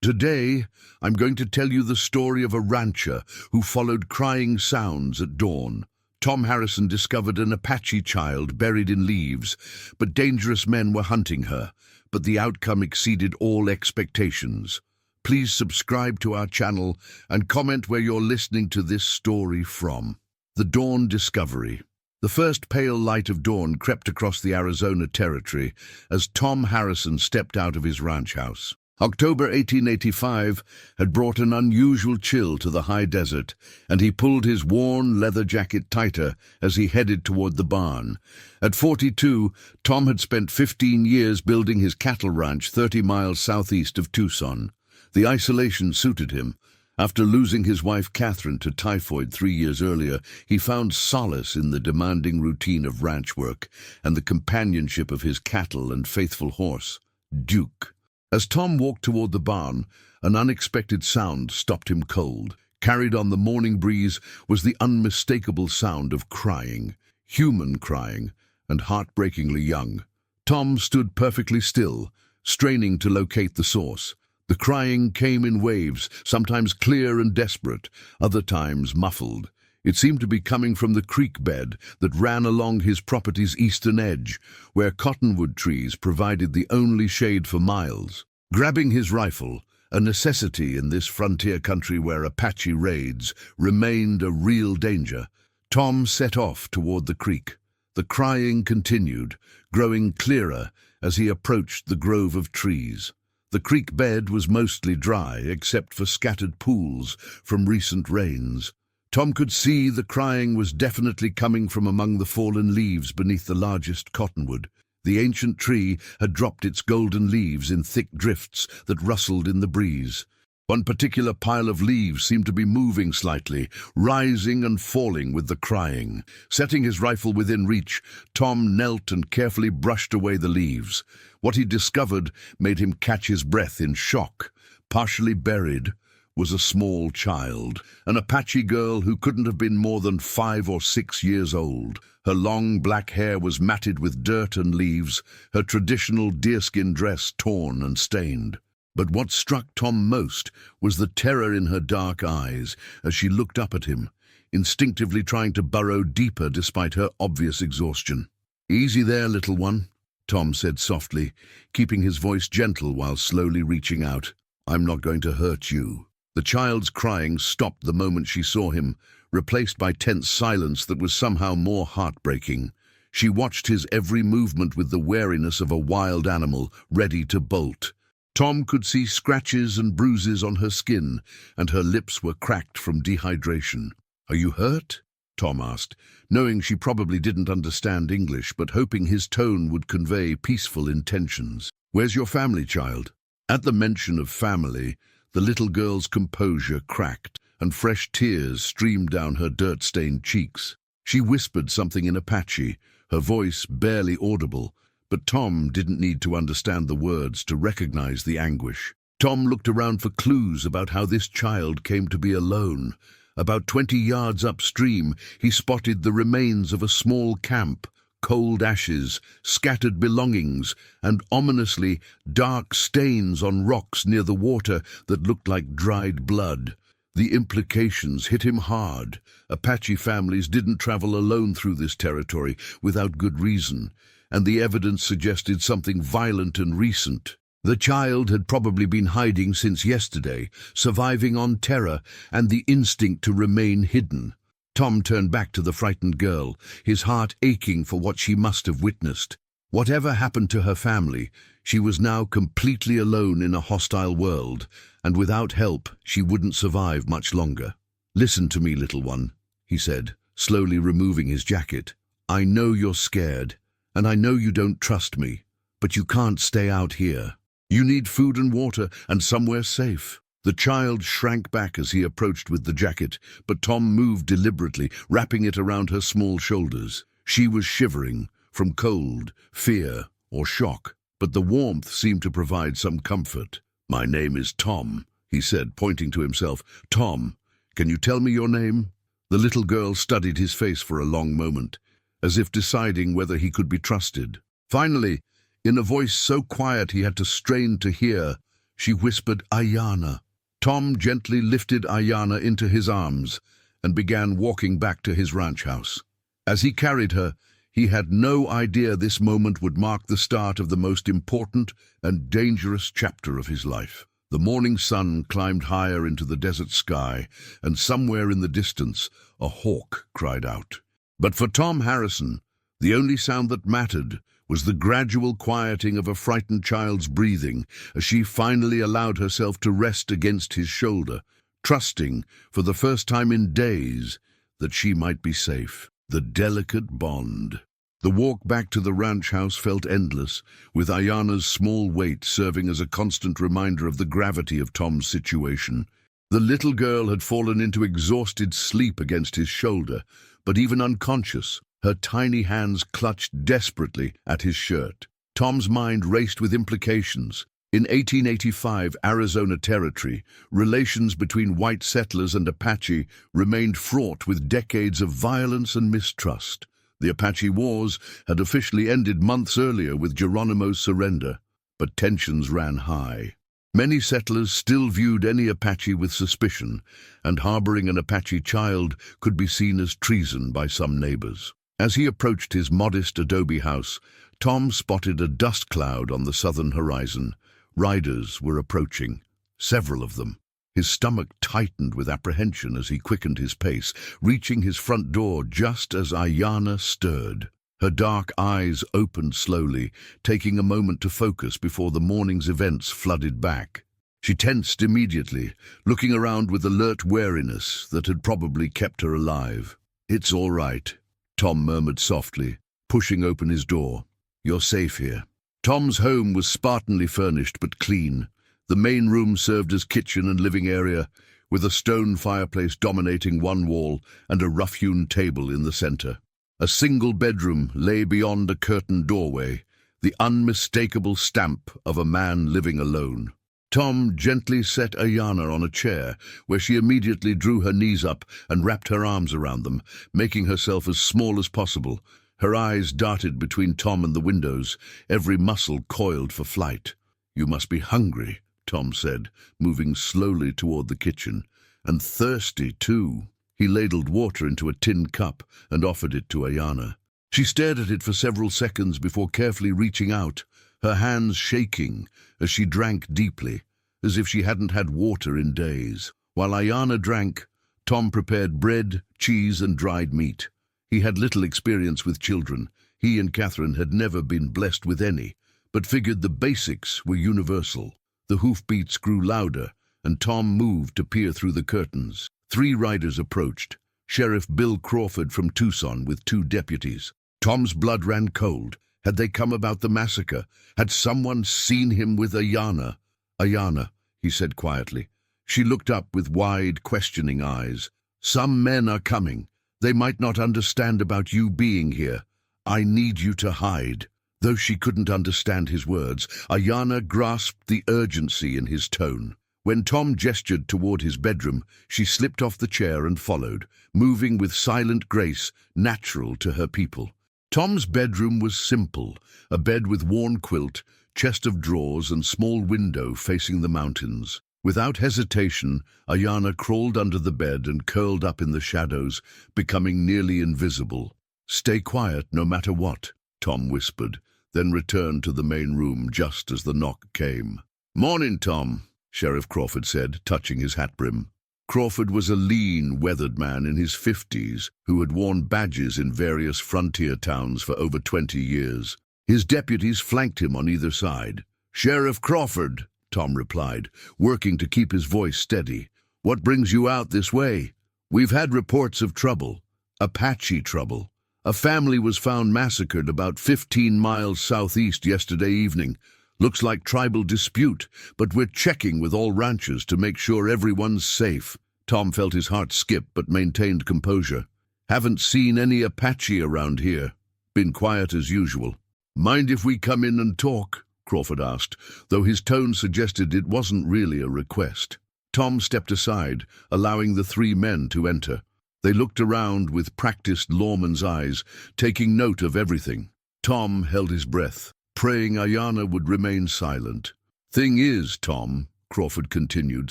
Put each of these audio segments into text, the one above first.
Today, I'm going to tell you the story of a rancher who followed crying sounds at dawn. Tom Harrison discovered an Apache child buried in leaves, but dangerous men were hunting her, but the outcome exceeded all expectations. Please subscribe to our channel and comment where you're listening to this story from. The Dawn Discovery. The first pale light of dawn crept across the Arizona territory as Tom Harrison stepped out of his ranch house. October 1885 had brought an unusual chill to the high desert, and he pulled his worn leather jacket tighter as he headed toward the barn. At 42, Tom had spent 15 years building his cattle ranch 30 miles southeast of Tucson. The isolation suited him. After losing his wife Catherine to typhoid 3 years earlier, he found solace in the demanding routine of ranch work and the companionship of his cattle and faithful horse, Duke. As Tom walked toward the barn, an unexpected sound stopped him cold. Carried on the morning breeze was the unmistakable sound of crying, human crying, and heartbreakingly young. Tom stood perfectly still, straining to locate the source. The crying came in waves, sometimes clear and desperate, other times muffled. It seemed to be coming from the creek bed that ran along his property's eastern edge, where cottonwood trees provided the only shade for miles. Grabbing his rifle, a necessity in this frontier country where Apache raids remained a real danger, Tom set off toward the creek. The crying continued, growing clearer as he approached the grove of trees. The creek bed was mostly dry, except for scattered pools from recent rains. Tom could see the crying was definitely coming from among the fallen leaves beneath the largest cottonwood. The ancient tree had dropped its golden leaves in thick drifts that rustled in the breeze. One particular pile of leaves seemed to be moving slightly, rising and falling with the crying. Setting his rifle within reach, Tom knelt and carefully brushed away the leaves. What he discovered made him catch his breath in shock. Partially buried was a small child, an Apache girl who couldn't have been more than 5 or 6 years old. Her long black hair was matted with dirt and leaves, her traditional deerskin dress torn and stained. But what struck Tom most was the terror in her dark eyes as she looked up at him, instinctively trying to burrow deeper despite her obvious exhaustion. "Easy there, little one," Tom said softly, keeping his voice gentle while slowly reaching out. "I'm not going to hurt you." The child's crying stopped the moment she saw him, replaced by tense silence that was somehow more heartbreaking. She watched his every movement with the wariness of a wild animal ready to bolt. Tom could see scratches and bruises on her skin, and her lips were cracked from dehydration. "Are you hurt?" Tom asked, knowing she probably didn't understand English, but hoping his tone would convey peaceful intentions. "Where's your family, child?" At the mention of family, the little girl's composure cracked, and fresh tears streamed down her dirt-stained cheeks. She whispered something in Apache, her voice barely audible, but Tom didn't need to understand the words to recognize the anguish. Tom looked around for clues about how this child came to be alone. About 20 yards upstream, he spotted the remains of a small camp, cold ashes, scattered belongings, and ominously dark stains on rocks near the water that looked like dried blood. The implications hit him hard. Apache families didn't travel alone through this territory without good reason, and the evidence suggested something violent and recent. The child had probably been hiding since yesterday, surviving on terror and the instinct to remain hidden. Tom turned back to the frightened girl, his heart aching for what she must have witnessed. Whatever happened to her family, she was now completely alone in a hostile world, and without help, she wouldn't survive much longer. "Listen to me, little one," he said, slowly removing his jacket. "I know you're scared, and I know you don't trust me, but you can't stay out here. You need food and water and somewhere safe." The child shrank back as he approached with the jacket, but Tom moved deliberately, wrapping it around her small shoulders. She was shivering from cold, fear, or shock, but the warmth seemed to provide some comfort. "My name is Tom," he said, pointing to himself. "Tom, can you tell me your name?" The little girl studied his face for a long moment, as if deciding whether he could be trusted. Finally, in a voice so quiet he had to strain to hear, She whispered, "Ayanna." Tom gently lifted Ayanna into his arms and began walking back to his ranch house. As he carried her, he had no idea this moment would mark the start of the most important and dangerous chapter of his life. The morning sun climbed higher into the desert sky, and somewhere in the distance, a hawk cried out. But for Tom Harrison, the only sound that mattered was the gradual quieting of a frightened child's breathing as she finally allowed herself to rest against his shoulder, trusting, for the first time in days, that she might be safe. The delicate bond. The walk back to the ranch house felt endless, with Ayanna's small weight serving as a constant reminder of the gravity of Tom's situation. The little girl had fallen into exhausted sleep against his shoulder, but even unconscious, her tiny hands clutched desperately at his shirt. Tom's mind raced with implications. In 1885 Arizona Territory, relations between white settlers and Apache remained fraught with decades of violence and mistrust. The Apache Wars had officially ended months earlier with Geronimo's surrender, but tensions ran high. Many settlers still viewed any Apache with suspicion, and harboring an Apache child could be seen as treason by some neighbors. As he approached his modest adobe house, Tom spotted a dust cloud on the southern horizon. Riders were approaching, several of them. His stomach tightened with apprehension as he quickened his pace, reaching his front door just as Ayanna stirred. Her dark eyes opened slowly, taking a moment to focus before the morning's events flooded back. She tensed immediately, looking around with alert wariness that had probably kept her alive. "It's all right," Tom murmured softly, pushing open his door. "You're safe here." Tom's home was spartanly furnished but clean. The main room served as kitchen and living area, with a stone fireplace dominating one wall and a rough-hewn table in the center. A single bedroom lay beyond a curtained doorway, the unmistakable stamp of a man living alone. Tom gently set Ayanna on a chair, where she immediately drew her knees up and wrapped her arms around them, making herself as small as possible. Her eyes darted between Tom and the windows, every muscle coiled for flight. "You must be hungry," Tom said, moving slowly toward the kitchen. "And thirsty, too." He ladled water into a tin cup and offered it to Ayanna. She stared at it for several seconds before carefully reaching out, her hands shaking as she drank deeply, as if she hadn't had water in days. While Ayanna drank, Tom prepared bread, cheese, and dried meat. He had little experience with children. He and Catherine had never been blessed with any, but figured the basics were universal. The hoofbeats grew louder, and Tom moved to peer through the curtains. 3 riders approached, Sheriff Bill Crawford from Tucson with 2 deputies. Tom's blood ran cold. Had they come about the massacre? Had someone seen him with Ayanna? "Ayanna," he said quietly. She looked up with wide, questioning eyes. "Some men are coming. They might not understand about you being here. I need you to hide." Though she couldn't understand his words, Ayanna grasped the urgency in his tone. When Tom gestured toward his bedroom, she slipped off the chair and followed, moving with silent grace natural to her people. Tom's bedroom was simple, a bed with worn quilt, chest of drawers, and small window facing the mountains. Without hesitation, Ayanna crawled under the bed and curled up in the shadows, becoming nearly invisible. "Stay quiet no matter what," Tom whispered, then returned to the main room just as the knock came. "Morning, Tom," Sheriff Crawford said, touching his hat brim. Crawford was a lean, weathered man in his 50s who had worn badges in various frontier towns for over 20 years. His deputies flanked him on either side. "Sheriff Crawford," Tom replied, working to keep his voice steady. "What brings you out this way?" "We've had reports of trouble. Apache trouble. A family was found massacred about 15 miles southeast yesterday evening. Looks like tribal dispute, but we're checking with all ranchers to make sure everyone's safe." Tom felt his heart skip but maintained composure. "Haven't seen any Apache around here. Been quiet as usual." "Mind if we come in and talk?" Crawford asked, though his tone suggested it wasn't really a request. Tom stepped aside, allowing the 3 men to enter. They looked around with practiced lawman's eyes, taking note of everything. Tom held his breath, praying Ayanna would remain silent. "Thing is, Tom," Crawford continued,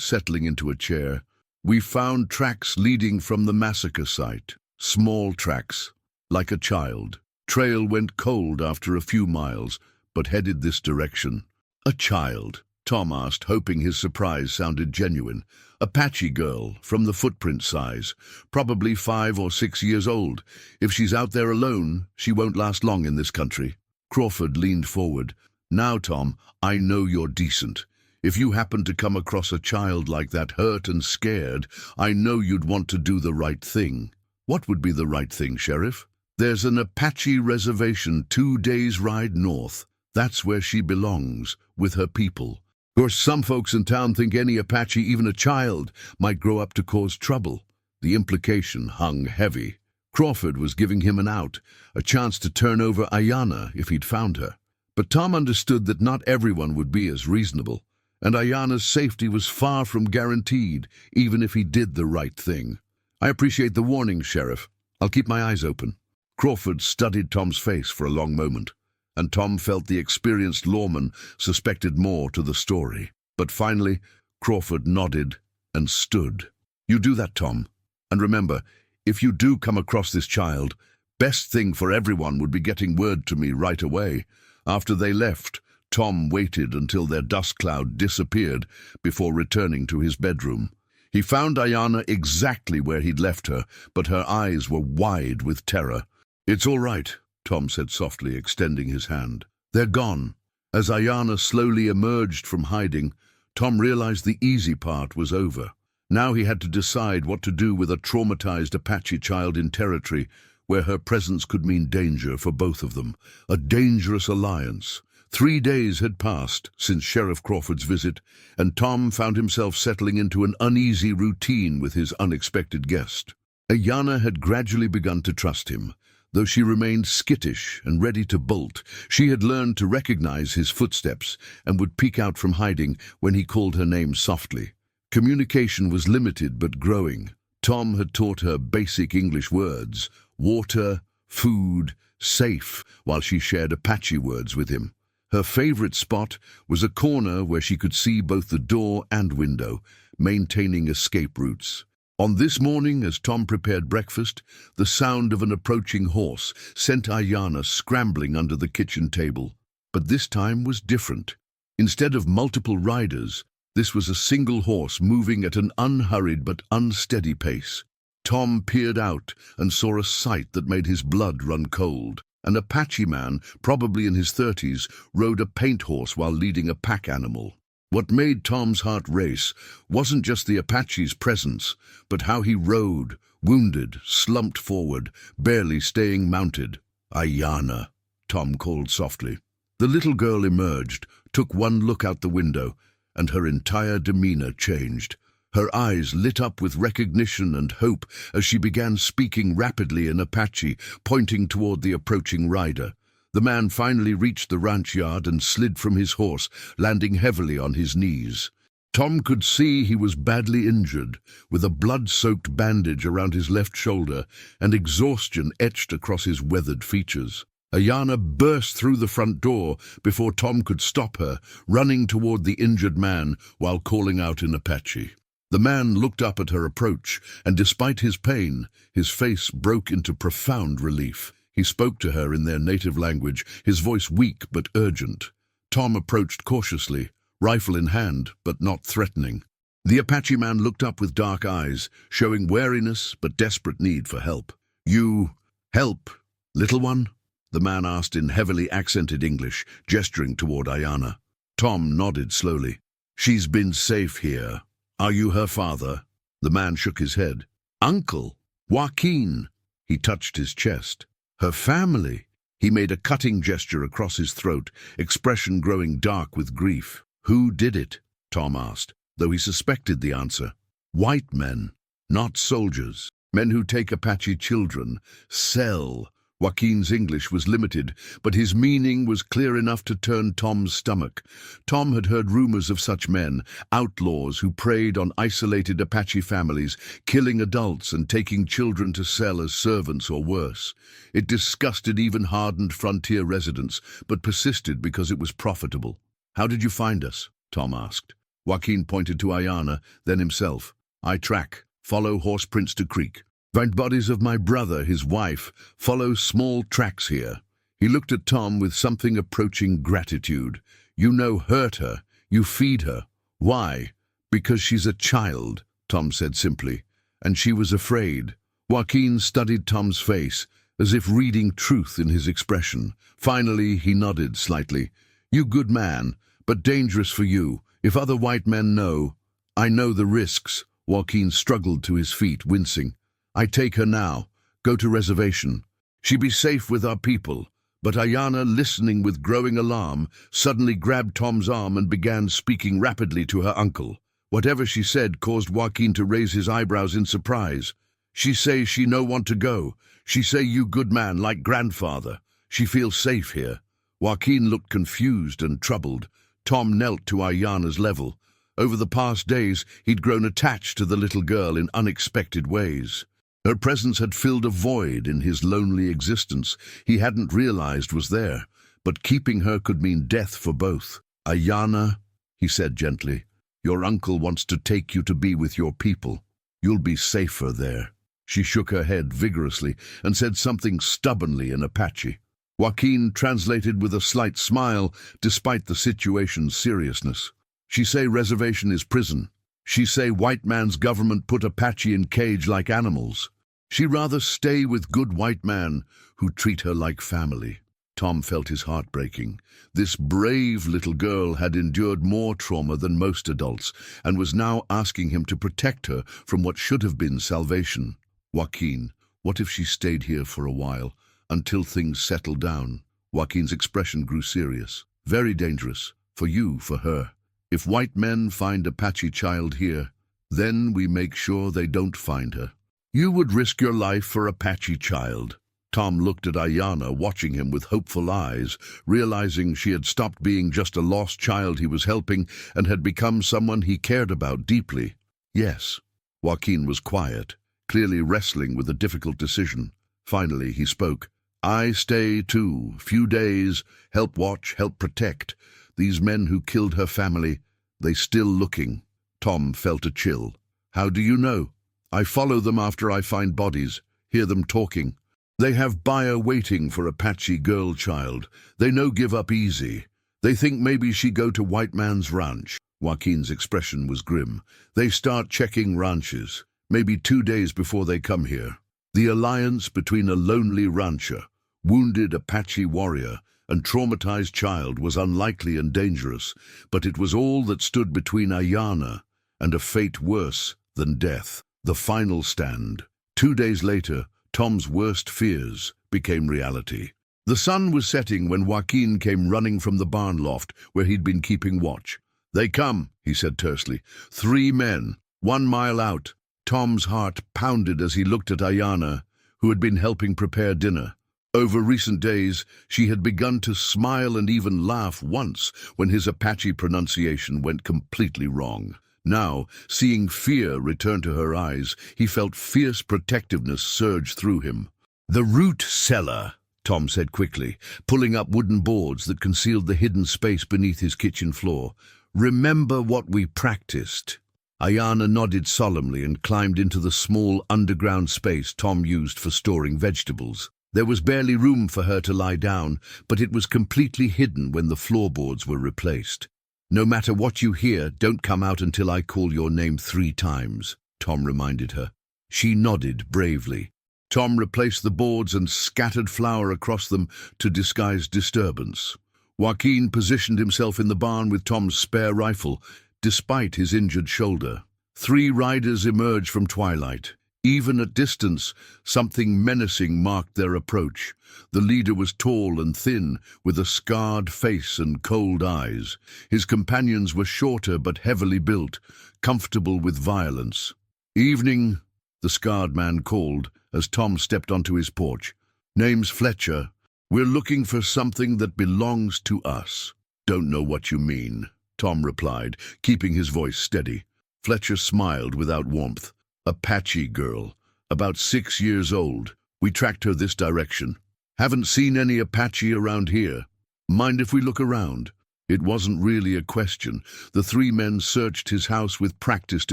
settling into a chair. "We found tracks leading from the massacre site. Small tracks, like a child. Trail went cold after a few miles, but headed this direction." "A child?" Tom asked, hoping his surprise sounded genuine. "Apache girl, from the footprint size. Probably 5 or 6 years old. If she's out there alone, she won't last long in this country." Crawford leaned forward. "Now, Tom, I know you're decent. If you happen to come across a child like that, hurt and scared, I know you'd want to do the right thing." "What would be the right thing, Sheriff?" "There's an Apache reservation 2 days' ride north. That's where she belongs, with her people. Of course, some folks in town think any Apache, even a child, might grow up to cause trouble." The implication hung heavy. Crawford was giving him an out, a chance to turn over Ayanna if he'd found her. But Tom understood that not everyone would be as reasonable, and Ayanna's safety was far from guaranteed, even if he did the right thing. "I appreciate the warning, Sheriff. I'll keep my eyes open." Crawford studied Tom's face for a long moment, and Tom felt the experienced lawman suspected more to the story. But finally, Crawford nodded and stood. "You do that, Tom. And remember, if you do come across this child, best thing for everyone would be getting word to me right away." After they left, Tom waited until their dust cloud disappeared before returning to his bedroom. He found Ayanna exactly where he'd left her, but her eyes were wide with terror. "It's all right," Tom said softly, extending his hand. "They're gone." As Ayanna slowly emerged from hiding, Tom realized the easy part was over. Now he had to decide what to do with a traumatized Apache child in territory where her presence could mean danger for both of them. A dangerous alliance. 3 days had passed since Sheriff Crawford's visit, and Tom found himself settling into an uneasy routine with his unexpected guest. Ayanna had gradually begun to trust him. Though she remained skittish and ready to bolt, she had learned to recognize his footsteps and would peek out from hiding when he called her name softly. Communication was limited but growing. Tom had taught her basic English words: water, food, safe, while she shared Apache words with him. Her favorite spot was a corner where she could see both the door and window, maintaining escape routes. On this morning, as Tom prepared breakfast, the sound of an approaching horse sent Ayanna scrambling under the kitchen table. But this time was different. Instead of multiple riders, this was a single horse moving at an unhurried but unsteady pace. Tom peered out and saw a sight that made his blood run cold. An Apache man, probably in his 30s, rode a paint horse while leading a pack animal. What made Tom's heart race wasn't just the Apache's presence, but how he rode, wounded, slumped forward, barely staying mounted. "Ayanna," Tom called softly. The little girl emerged, took one look out the window, and her entire demeanor changed. Her eyes lit up with recognition and hope as she began speaking rapidly in Apache, pointing toward the approaching rider. The man finally reached the ranch yard and slid from his horse, landing heavily on his knees. Tom could see he was badly injured, with a blood-soaked bandage around his left shoulder and exhaustion etched across his weathered features. Ayanna burst through the front door before Tom could stop her, running toward the injured man while calling out in Apache. The man looked up at her approach, and despite his pain, his face broke into profound relief. He spoke to her in their native language, his voice weak but urgent. Tom approached cautiously, rifle in hand, but not threatening. The Apache man looked up with dark eyes, showing wariness but desperate need for help. "You help, little one?" the man asked in heavily accented English, gesturing toward Ayanna. Tom nodded slowly. "She's been safe here. Are you her father?" The man shook his head. "Uncle, Joaquin." He touched his chest. "Her family." He made a cutting gesture across his throat, expression growing dark with grief. "Who did it?" Tom asked, though he suspected the answer. "White men, not soldiers. Men who take Apache children, sell." Joaquin's English was limited, but his meaning was clear enough to turn Tom's stomach. Tom had heard rumors of such men, outlaws who preyed on isolated Apache families, killing adults and taking children to sell as servants or worse. It disgusted even hardened frontier residents, but persisted because it was profitable. "How did you find us?" Tom asked. Joaquin pointed to Ayana, then himself. I track. Follow horse prints to creek. Find bodies of my brother, his wife. Follow small tracks here. He looked at Tom with something approaching gratitude. You know, hurt her. You feed her. Why? Because she's a child, Tom said simply. And she was afraid. Joaquin studied Tom's face, as if reading truth in his expression. Finally, he nodded slightly. You good man, but dangerous for you. If other white men know, I know the risks. Joaquin struggled to his feet, wincing. I take her now. Go to reservation. She be safe with our people. But Ayana, listening with growing alarm, suddenly grabbed Tom's arm and began speaking rapidly to her uncle. Whatever she said caused Joaquin to raise his eyebrows in surprise. She say she no want to go. She say you good man like grandfather. She feels safe here. Joaquin looked confused and troubled. Tom knelt to Ayana's level. Over the past days, he'd grown attached to the little girl in unexpected ways. Her presence had filled a void in his lonely existence he hadn't realized was there, but keeping her could mean death for both. Ayana, he said gently, your uncle wants to take you to be with your people. You'll be safer there. She shook her head vigorously and said something stubbornly in Apache. Joaquin translated with a slight smile, despite the situation's seriousness. She say reservation is prison. She say white man's government put Apache in cage like animals. She rather stay with good white man who treat her like family. Tom felt his heart breaking. This brave little girl had endured more trauma than most adults and was now asking him to protect her from what should have been salvation. Joaquin, what if she stayed here for a while, until things settled down? Joaquin's expression grew serious. Very dangerous. For you, for her. If white men find Apache child here, then we make sure they don't find her. You would risk your life for Apache child. Tom looked at Ayana, watching him with hopeful eyes, realizing she had stopped being just a lost child he was helping and had become someone he cared about deeply. Yes. Joaquin was quiet, clearly wrestling with a difficult decision. Finally, he spoke. I stay too. Few days. Help watch, help protect. These men who killed her family, they still looking. Tom felt a chill. How do you know? I follow them after I find bodies, hear them talking. They have buyer waiting for Apache girl child. They no give up easy. They think maybe she go to white man's ranch. Joaquin's expression was grim. They start checking ranches, maybe 2 days before they come here. The alliance between a lonely rancher, wounded Apache warrior, and traumatized child was unlikely and dangerous, but it was all that stood between Ayana and a fate worse than death. The final stand. 2 days later, Tom's worst fears became reality. The sun was setting when Joaquin came running from the barn loft where he'd been keeping watch. They come, he said tersely. 3 men, 1 mile out. Tom's heart pounded as he looked at Ayana, who had been helping prepare dinner. Over recent days, she had begun to smile and even laugh once when his Apache pronunciation went completely wrong. Now, seeing fear return to her eyes, he felt fierce protectiveness surge through him. The root cellar, Tom said quickly, pulling up wooden boards that concealed the hidden space beneath his kitchen floor. Remember what we practiced. Ayana nodded solemnly and climbed into the small underground space Tom used for storing vegetables. There was barely room for her to lie down, but it was completely hidden when the floorboards were replaced. No matter what you hear, don't come out until I call your name 3 times, Tom reminded her. She nodded bravely. Tom replaced the boards and scattered flour across them to disguise disturbance. Joaquin positioned himself in the barn with Tom's spare rifle, despite his injured shoulder. 3 riders emerged from twilight. Even at distance, something menacing marked their approach. The leader was tall and thin, with a scarred face and cold eyes. His companions were shorter but heavily built, comfortable with violence. Evening, the scarred man called as Tom stepped onto his porch. Name's Fletcher. We're looking for something that belongs to us. Don't know what you mean, Tom replied, keeping his voice steady. Fletcher smiled without warmth. Apache girl, about 6 years old. We tracked her this direction. Haven't seen any Apache around here. Mind if we look around? It wasn't really a question. The three men searched his house with practiced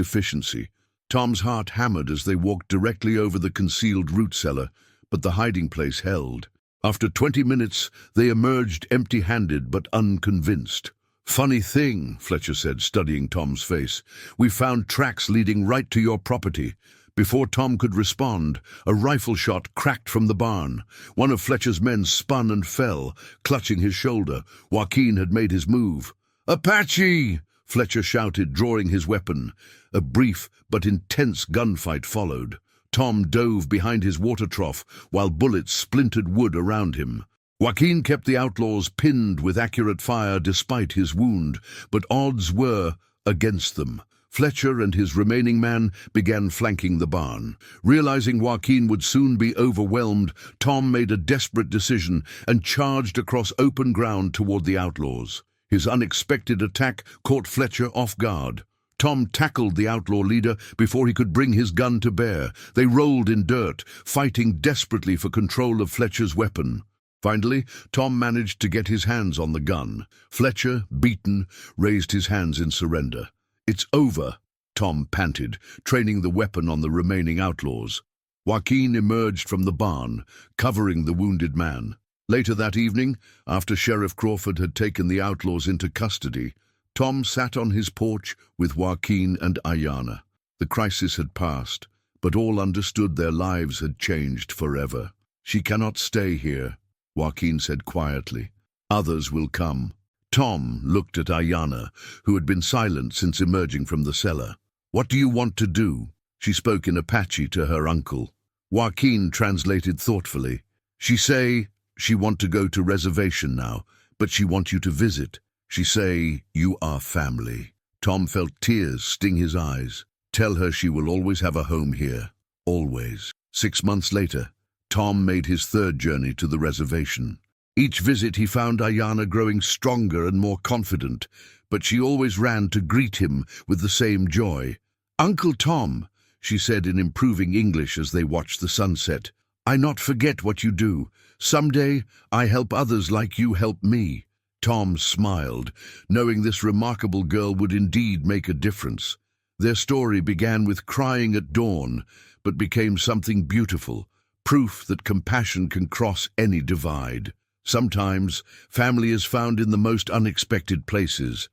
efficiency. Tom's heart hammered as they walked directly over the concealed root cellar, but the hiding place held. After 20 minutes, they emerged empty-handed but unconvinced. "Funny thing," Fletcher said, studying Tom's face. "We found tracks leading right to your property." Before Tom could respond, a rifle shot cracked from the barn. One of Fletcher's men spun and fell, clutching his shoulder. Joaquin had made his move. "Apache!" Fletcher shouted, drawing his weapon. A brief but intense gunfight followed. Tom dove behind his water trough while bullets splintered wood around him. Joaquin kept the outlaws pinned with accurate fire despite his wound, but odds were against them. Fletcher and his remaining man began flanking the barn. Realizing Joaquin would soon be overwhelmed, Tom made a desperate decision and charged across open ground toward the outlaws. His unexpected attack caught Fletcher off guard. Tom tackled the outlaw leader before he could bring his gun to bear. They rolled in dirt, fighting desperately for control of Fletcher's weapon. Finally, Tom managed to get his hands on the gun. Fletcher, beaten, raised his hands in surrender. "It's over," Tom panted, training the weapon on the remaining outlaws. Joaquin emerged from the barn, covering the wounded man. Later that evening, after Sheriff Crawford had taken the outlaws into custody, Tom sat on his porch with Joaquin and Ayanna. The crisis had passed, but all understood their lives had changed forever. "She cannot stay here," Joaquin said quietly. "Others will come." Tom looked at Ayanna, who had been silent since emerging from the cellar. "What do you want to do?" She spoke in Apache to her uncle. Joaquin translated thoughtfully. "She say she want to go to reservation now, but she want you to visit. She say you are family." Tom felt tears sting his eyes. "Tell her she will always have a home here. Always." 6 months later, Tom made his third journey to the reservation. Each visit he found Ayanna growing stronger and more confident, but she always ran to greet him with the same joy. "Uncle Tom," she said in improving English as they watched the sunset, "I not forget what you do. Someday I help others like you help me." Tom smiled, knowing this remarkable girl would indeed make a difference. Their story began with crying at dawn, but became something beautiful, proof that compassion can cross any divide. Sometimes, family is found in the most unexpected places.